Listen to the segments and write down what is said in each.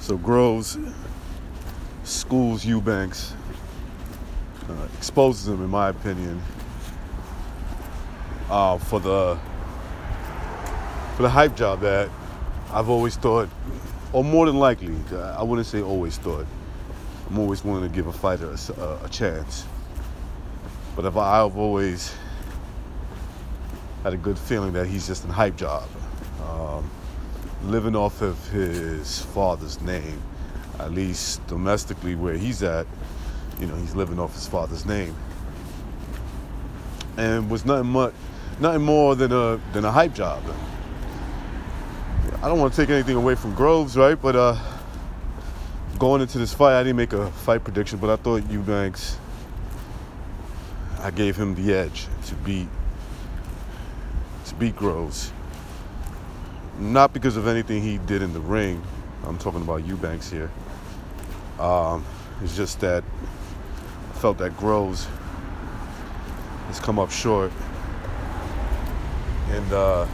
So Groves schools Eubanks, exposes him, in my opinion, for the hype job that I've always thought, or more than likely, I wouldn't say always thought. I'm always willing to give a fighter a chance. But I've always had a good feeling that he's just a hype job, living off of his father's name, at least domestically where he's at. You know, he's living off his father's name, and was nothing more than a hype job. I don't want to take anything away from Groves, right? But going into this fight, I didn't make a fight prediction, but I thought Eubanks, I gave him the edge to beat Groves. Not because of anything he did in the ring. I'm talking about Eubanks here. It's just that I felt that Groves has come up short, and the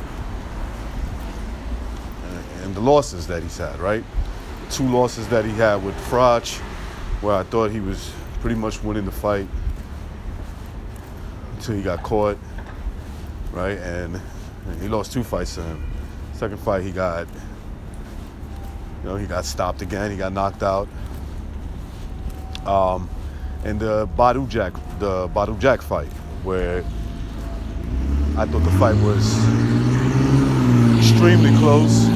losses that he's had, right? 2 losses that he had with Frach, where I thought he was pretty much winning the fight until he got caught, right? And he lost 2 fights to him. Second fight, he got stopped again. He got knocked out. And the Badu Jack fight, where I thought the fight was extremely close.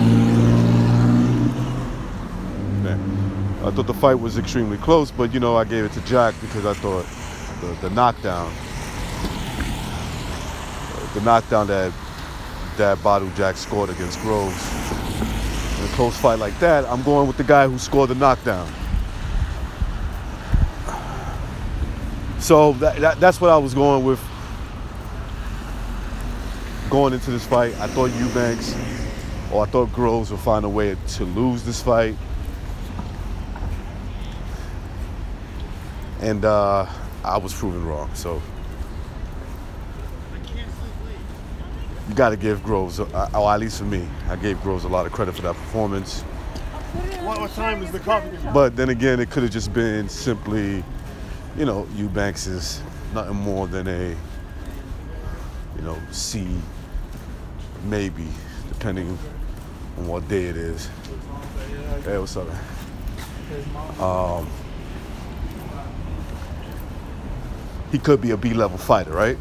I thought the fight was extremely close, but I gave it to Jack because I thought the knockdown that Badu Jack scored against Groves. In a close fight like that, I'm going with the guy who scored the knockdown. So that's what I was going with going into this fight. I thought I thought Groves would find a way to lose this fight. And I was proven wrong. So you got to give Groves, or at least for me, I gave Groves a lot of credit for that performance. What time is the coffee? But then again, it could have just been simply, Eubanks is nothing more than a, C, maybe, depending on what day it is. Hey, what's up, man? He could be a B-level fighter, right?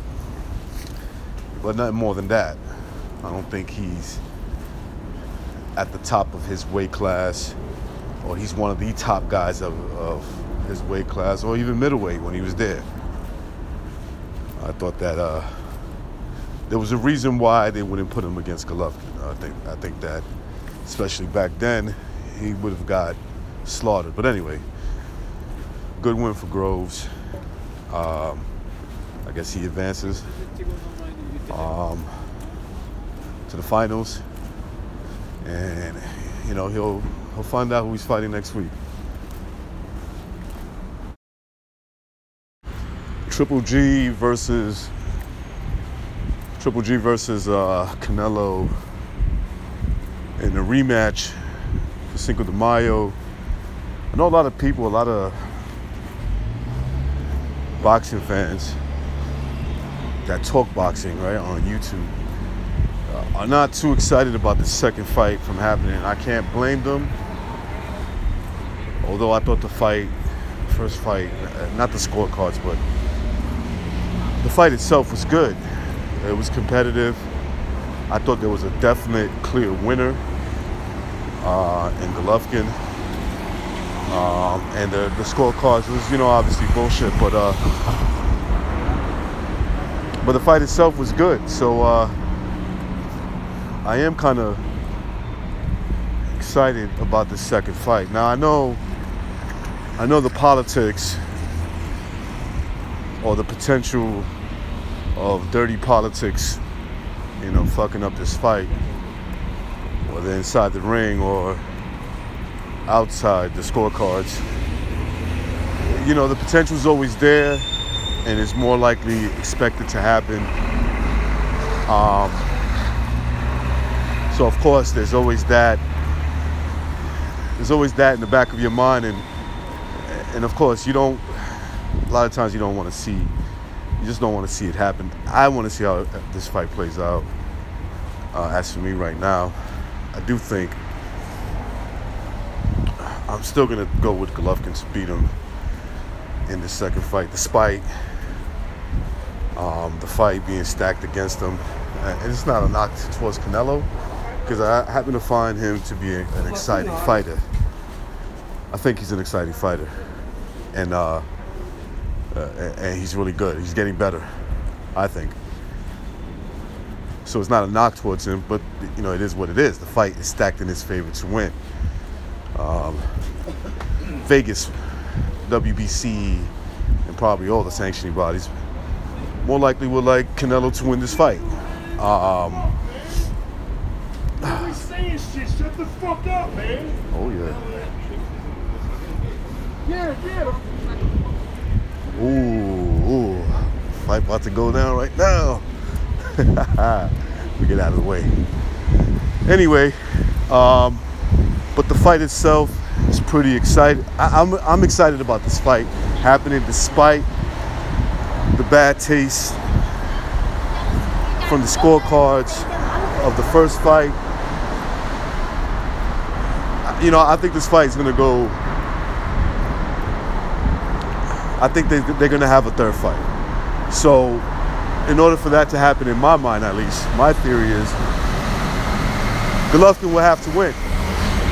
But nothing more than that. I don't think he's at the top of his weight class, or he's one of the top guys of his weight class, or even middleweight when he was there. I thought that there was a reason why they wouldn't put him against Golovkin. I think that, especially back then, he would have got slaughtered. But anyway, good win for Groves. I guess he advances to the finals, and he'll find out who he's fighting next week. Triple G versus Canelo in the rematch for Cinco de Mayo. I know a lot of boxing fans that talk boxing, right, on YouTube, are not too excited about the second fight from happening. I can't blame them. Although I thought the first fight, not the scorecards, but the fight itself was good. It was competitive. I thought there was a definite clear winner in Golovkin. And the scorecards was, obviously bullshit, but the fight itself was good. So I am kind of excited about the second fight. Now I know the politics, or the potential of dirty politics, fucking up this fight, whether inside the ring or outside the scorecards. The potential is always there, and it's more likely expected to happen. So of course there's always that there's always that in the back of your mind, and of course you don't. A lot of times you don't want to see. You just don't want to see it happen. I want to see how this fight plays out. As for me right now, I do think I'm still gonna go with Golovkin to beat him in the second fight, despite the fight being stacked against him. And it's not a knock towards Canelo, because I happen to find him to be an exciting fighter. I think he's an exciting fighter, and he's really good. He's getting better, I think. So it's not a knock towards him, but you know, it is what it is. The fight is stacked in his favor to win. Vegas, WBC, and probably all the sanctioning bodies more likely would like Canelo to win this fight. He's saying shit. Shut the fuck up, man. Oh yeah. Yeah. Ooh, fight about to go down right now. We get out of the way. Anyway, but the fight itself is pretty exciting. I'm excited about this fight happening despite the bad taste from the scorecards of the first fight. You know, I think this fight is gonna go. I think they're going to have a third fight. So, in order for that to happen, in my mind at least, my theory is Golovkin will have to win.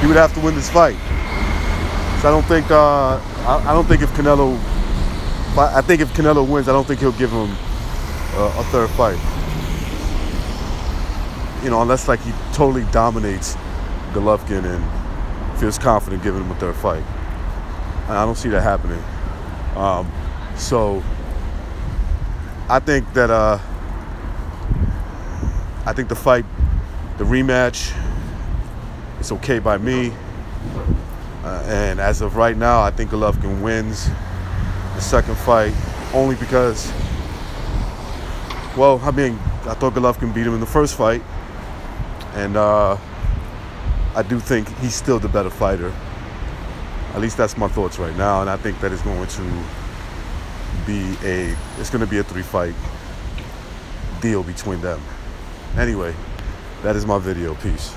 He would have to win this fight. So I don't think if Canelo, I think if Canelo wins, I don't think he'll give him a third fight. You know, unless like he totally dominates Golovkin and feels confident giving him a third fight. And I don't see that happening. So I think that I think the fight, the rematch, is okay by me. And as of right now, I think Golovkin wins the second fight only because, well, I mean, I thought Golovkin beat him in the first fight, and I do think he's still the better fighter. At least that's my thoughts right now, and I think that it's going to be a 3-fight deal between them. Anyway, that is my video. Peace.